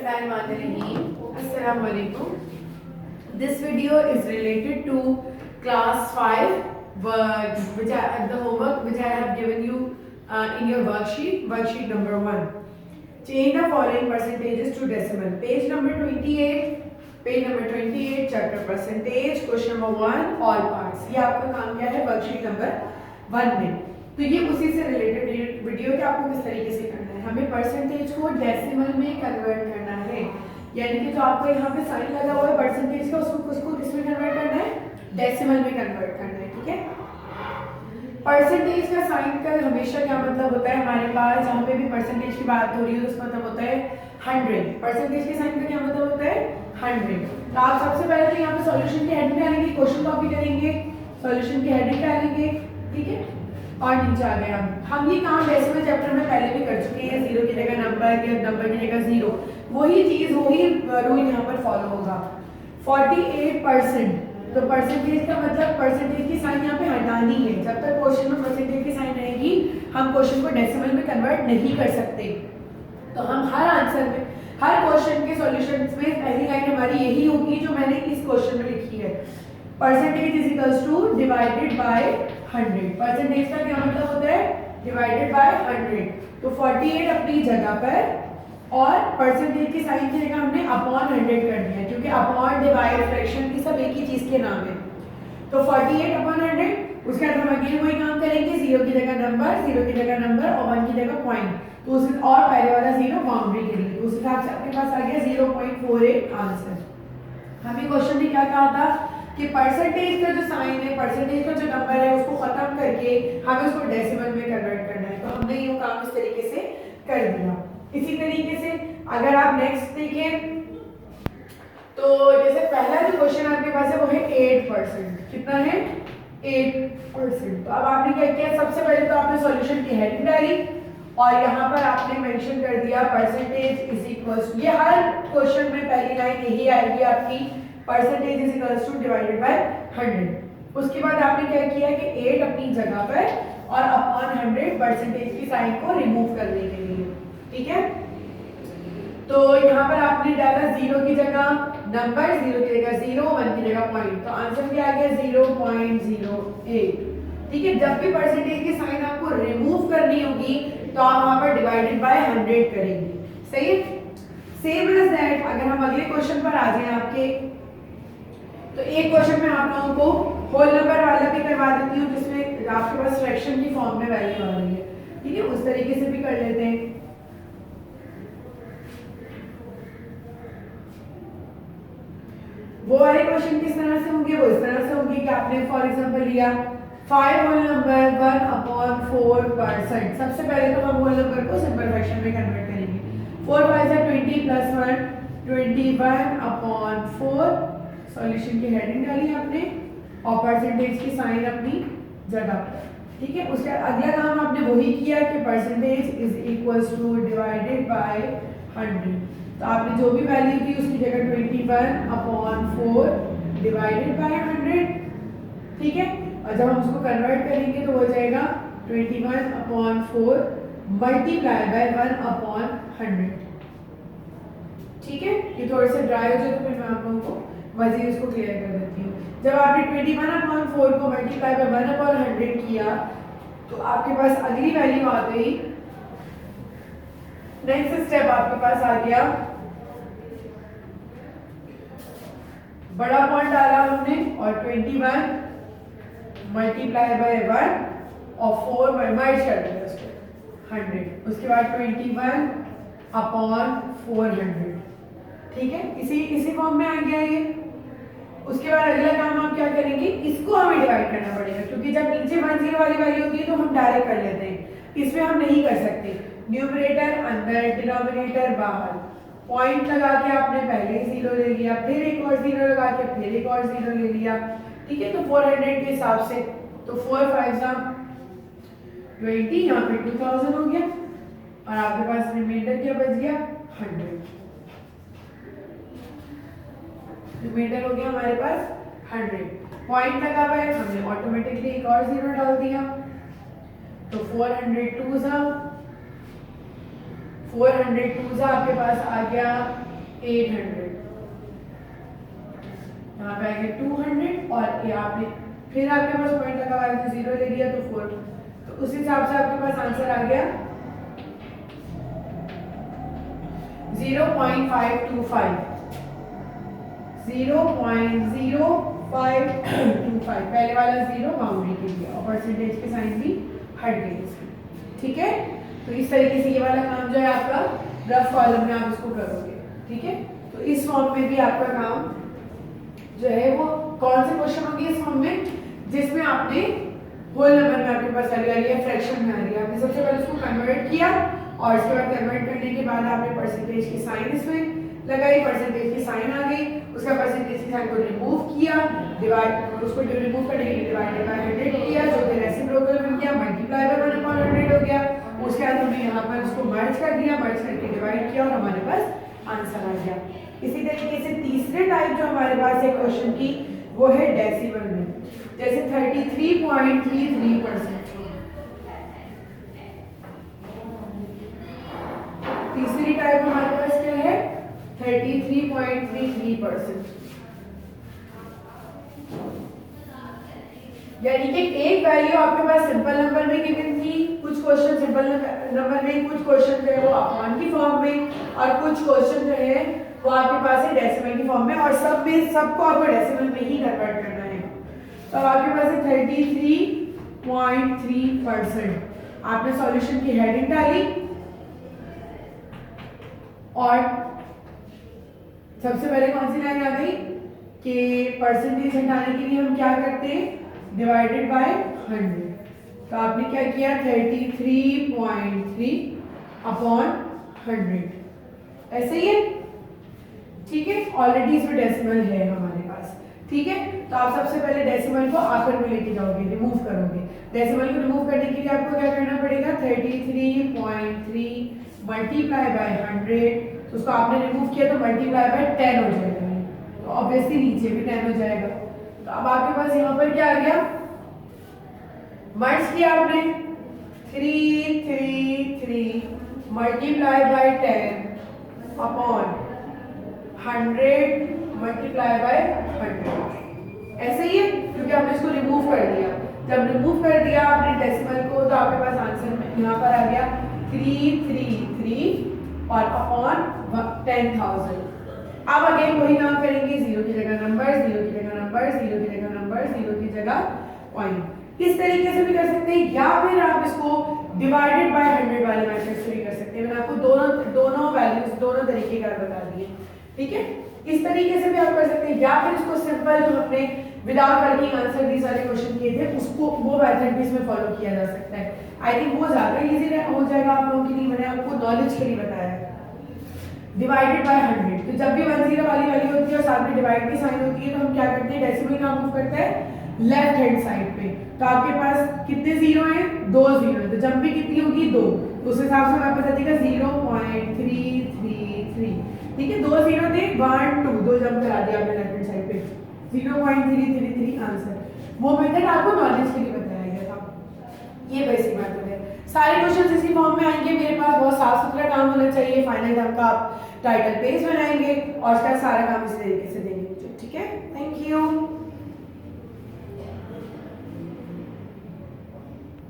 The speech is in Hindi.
Assalamualaikum. This video is related to class 5 the homework which I have given you in your worksheet number 1. Change the following percentages to decimal. Page number 28, chapter percentage, question number 1, all parts. ये आपका काम क्या है वर्कशीट नंबर 1 में. तो ये उसी से रिलेटेड वीडियो कि आपको किस तरीके से करना है. हमें परसेंटेज को डेसिमल में कन्वर्ट करना है, यानी कि जो आपको यहाँ पे साइन लगा हुआ है परसेंटेज का, उसको किस में कन्वर्ट करना है, डेसिमल में कन्वर्ट करना है. ठीक है. परसेंटेज का साइन का हमेशा क्या मतलब होता है, हमारे पास जहाँ पे भी परसेंटेज की बात हो रही है उसका मतलब होता है 100. परसेंटेज के साइन का क्या मतलब होता है 100. तो आप सबसे पहले तो यहाँ पे सॉल्यूशन की हेडिंग डालेंगे, क्वेश्चन कॉपी करेंगे, सॉल्यूशन की हेडिंग डालेंगे. ठीक है. और नीचे आ गए हम ये काम डेसिमल चैप्टर में पहले भी कर चुके हैं. 0 की जगह नंबर या नंबर की जगह 0, वही चीज वही रूल यहाँ पर फॉलो होगा. 48%. तो परसेंटेज का मतलब परसेंटेज की साइन यहाँ पे हटानी है. जब तक क्वेश्चन में परसेंटेज की साइन रहेगी हम क्वेश्चन को डेसिमल में कन्वर्ट नहीं कर सकते. तो हम हर आंसर में, हर क्वेश्चन के सॉल्यूशंस में पहली लाइन हमारी यही होगी जो मैंने इस क्वेश्चन में लिखी है. Percentage is equals two divided by 100. Percentage का क्या मतलब होता है, डिवाइडेड बाय 100. तो 48 अपनी जगह पर और परसेंटेज की साइन की जगह हमने अपॉन 100 कर दिया, क्योंकि अपॉन डिवाइड फ्रैक्शन की सब एक ही चीज के नाम है. तो 48 अपॉन 100. उसके बाद हम अगेन वही काम करेंगे, 0 की जगह नंबर, 0 की जगह नंबर और 1 की जगह पॉइंट. तो उसके और पहले वाला 0 बाउंड्री के लिए, उस हिसाब से आपके पास आ गया 0.48 आंसर. हमें क्वेश्चन में क्या कहा था कि परसेंटेज का जो साइन है, परसेंटेज का जो नंबर है, उसको खत्म करके हमें उसको डेसिमल में कन्वर्ट करना है. तो हमने ये काम इस तरीके से कर दिया. इसी तरीके से अगर आप नेक्स्ट देखें तो जैसे पहला जो क्वेश्चन आपके पास है वो है 8%. कितना है 8%. तो अब आपने क्या किया, सबसे पहले तो आपने सॉल्यूशन की हेडिंग डाली और यहाँ पर आपने मेंशन कर दिया परसेंटेज इज इक्वल्स, ये हर क्वेश्चन में पहली लाइन यही आएगी आपकी, percentage is equals two divided by 100. उसके बाद आपने क्या किया कि 8 अपनी जगह पर और अपॉन 100 परसेंटेज की साइन को रिमूव करने के लिए. ठीक है. तो यहाँ पर आपने डाला 0 की जगह नंबर, 0 की जगह 0, 1 की जगह पॉइंट. तो आंसर क्या आ गया 0.08. ठीक है. जब भी परसेंटेज की साइन आपको रिमूव करनी होगी तो आप वहां पर डिवाइडेड बाय 100 करेंगे. सही है. सेम एज दैट अगर हम अगले क्वेश्चन पर आ जाएं आपके, तो एक क्वेश्चन में आप लोगों को होल नंबर वाला भी करवा देती हूँ जिसमें आपके पास फ्रैक्शन की फॉर्म में वैल्यू आ रही है. ठीक है. उस तरीके से भी कर लेते हैं. वो वाले क्वेश्चन किस तरह से होंगे, वो इस तरह से होंगे कि आपने फॉर एग्जांपल लिया 5 होल नंबर 1/4%. सबसे पहले तो हम होल नंबर को सिंपल फ्रैक्शन में कन्वर्ट करेंगे. 4 5 20 + 1 21/4. सॉल्यूशन की हेडिंग डाली आपने और परसेंटेज की साइन अपनी जगह पर. ठीक है. उसके अगला काम आपने वही किया कि percentage is equals two divided by 100. तो आपने जो भी वैल्यू थी उसकी जगह 21/4 डिवाइडेड बाय 100. ठीक है. और जब हम उसको कन्वर्ट करेंगे तो हो जाएगा 21/4 मल्टीप्लाई बाय 1/100. ठीक है. ये थोड़े से ड्राई हो जाए तो फिर मैं आप लोगों को मजीद इसको क्लियर कर देती हूँ. जब आपने 21/4 को मल्टीप्लाई बाय 1/100 किया तो आपके पास अगली वैल्यू आ गई. नेक्स्ट स्टेप आपके पास आ गया, बड़ा पॉइंट डाला हमने और 21 मल्टीप्लाई बाय 1 और 4 मर्ज कर दिया उसको 100. उसके बाद 21/400. ठीक है. इसी फॉर्म में आ गया ये. उसके बाद अगला काम आप क्या करेंगे, इसको हमें डिवाइड करना पड़ेगा, क्योंकि जब नीचे 10 वाली वैल्यू होती है तो हम डायरेक्ट कर लेते हैं. इसमें हम नहीं कर सकते. न्यूमरेटर अंदर, डिनोमिनेटर बाहर. पॉइंट लगा के आपने पहले 0 ले लिया, फिर एक और 0 लगा के फिर एक और 0 ले लिया. ठीक है. तो 400 के हिसाब से तो 4 5 20, यहाँ पे 2000 हो गया और आपके पास रिमाइंडर क्या बच गया 100. रिमाइंडर हो गया हमारे पास 100. पॉइंट लगा हुआ है, हमने ऑटोमेटिकली एक और 0 डाल दिया. तो 402 आपके पास आ गया 800, यहाँ पे आएंगे 200 और ये आपने फिर आपके पास पॉइंट लगा हुआ है 0 ले लिया तो 4, तो उस हिसाब से आपके पास आंसर आ गया 0.525, 0.0525, पहले वाला 0 बाउंड्री के लिए और परसेंटेज के साइन भी हट गए इसमें, ठीक है। तो इस तरीके से ये वाला काम जो है आपका रफ कॉलम में आप इसको करोगे, ठीक है। तो इस फॉर्म में भी आपका काम जो है वो कौन से क्वेश्चन होंगे इस फॉर्म में, जिसमें आपने होल नंबर में आपके पास वैल्यू आ रही है, फ्रैक्शन में आ रही है, आपने सबसे पहले उसको कन्वर्ट किया और उसके बाद कन्वर्ट करने के बाद आपने परसेंटेज की साइन इसमें लगाई, परसेंटेज की साइन आ गई, उसका परसेंटेज की साइन को रिमूव किया, डिवाइड उसको रिमूव करने के लिए डिवाइडेड बाय 100 किया, जो कि रेसिप्रोकल बन गया, मल्टीप्लाई बाय 1/100 हो गया। उसके बाद हमने यहाँ पर उसको मर्ज कर दिया, मर्ज करके डिवाइड किया और हमारे पास आंसर आ गया। इसी तरीके से तीसरे टाइप जो हमारे पास है क्वेश्चन की वो है डेसिमल में, जैसे 33.33%। तीसरी टाइप हमारे पास क्या है 33.33%, यानी कि एक वैल्यू आपके पास सिंपल नंबर में गिवन थी, कुछ क्वेश्चन सिंपल नंबर में, कुछ क्वेश्चन जो है वो अपॉन की फॉर्म में और कुछ क्वेश्चन जो है वो आपके पास है डेसिमल की फॉर्म में, और सब में सबको आपको डेसिमल में ही कन्वर्ट करना है। तो आपके पास है 33.3%। आपने सॉल्यूशन की हेडिंग डाली और सबसे पहले कौन सी लाइन आ गई कि परसेंटेज हटाने के लिए हम क्या करते हैं, डिवाइडेड बाय 100। तो आपने क्या किया 33.3 अपॉन 100, ऐसे ही है, ठीक है। ऑलरेडी इसमें डेसिमल है हमारे पास, ठीक है। तो आप सबसे पहले डेसिमल को आखिर में लेके जाओगे, रिमूव करोगे। डेसिमल को रिमूव करने के लिए आपको क्या करना पड़ेगा 33.3 मल्टीप्लाई बाय 100, तो उसको आपने रिमूव किया तो मल्टीप्लाई बाय 10 हो जाएगा, तो ऑब्वियसली नीचे भी 10 हो जाएगा। तो अब आपके पास यहाँ पर क्या आ गया, मर्ज किया आपने 333 multiply by 10 upon 100 multiply by 100, ऐसे ही है क्योंकि आपने इसको रिमूव कर दिया। जब रिमूव कर दिया आपने डेसिमल को तो आपके पास आंसर में यहाँ पर आ गया 333 और अपॉन 10,000। अब अगेन वही काम करेंगे, 0 की जगह नंबर, 0 की जगह नंबर, 0 की जगह नंबर, 0 की जगह पॉइंट। इस तरीके से भी कर सकते हैं या फिर आप इसको डिवाइडेड बाय 100 वाले मेथड से भी कर सकते हैं। मैंने आपको दोनों वैल्यूज दोनों तरीके का बता दिए, ठीक है। इस तरीके से भी आप कर सकते हैं या फिर इसको सिंपल जो हमने विदाउट वर्किंग आंसर दी सारे क्वेश्चन किए थे उसको वो मेथड भी इसमें फॉलो किया जा सकता है। आई थिंक वो ज्यादा इजी हो जाएगा आप लोगों के लिए, मैंने आपको नॉलेज के लिए बताया है। डिवाइडेड बाय 100, तो जब भी 10 वाली वैल्यू होती है और साथ में डिवाइड की साइन होती है तो हम क्या करते हैं डेसिमल का मूव करते हैं लेफ्ट हैंड साइड पे। तो आपके पास कितने जीरो हैं, 2 जीरो है, तो जब भी कितनी होगी 2, तो उस हिसाब से आपको पता चलेगा 0.333, ठीक है। 2 जीरो थे 1 2, 2 जंप करा दिया आपने लेफ्ट हैंड साइड पे, 0.333 आंसर। वो मेथड आपको नॉलेज के लिए बताया गया था, ये बेसिक मेथड है। सारे क्वेश्चंस इसी फॉर्म में आएंगे, मेरे पास बहुत साफ सुथरा काम होना चाहिए। फाइनल एग्जाम का आप टाइटल पेज बनाएंगे और उसका सारा काम इस तरीके से देंगे, ठीक है। Thank you.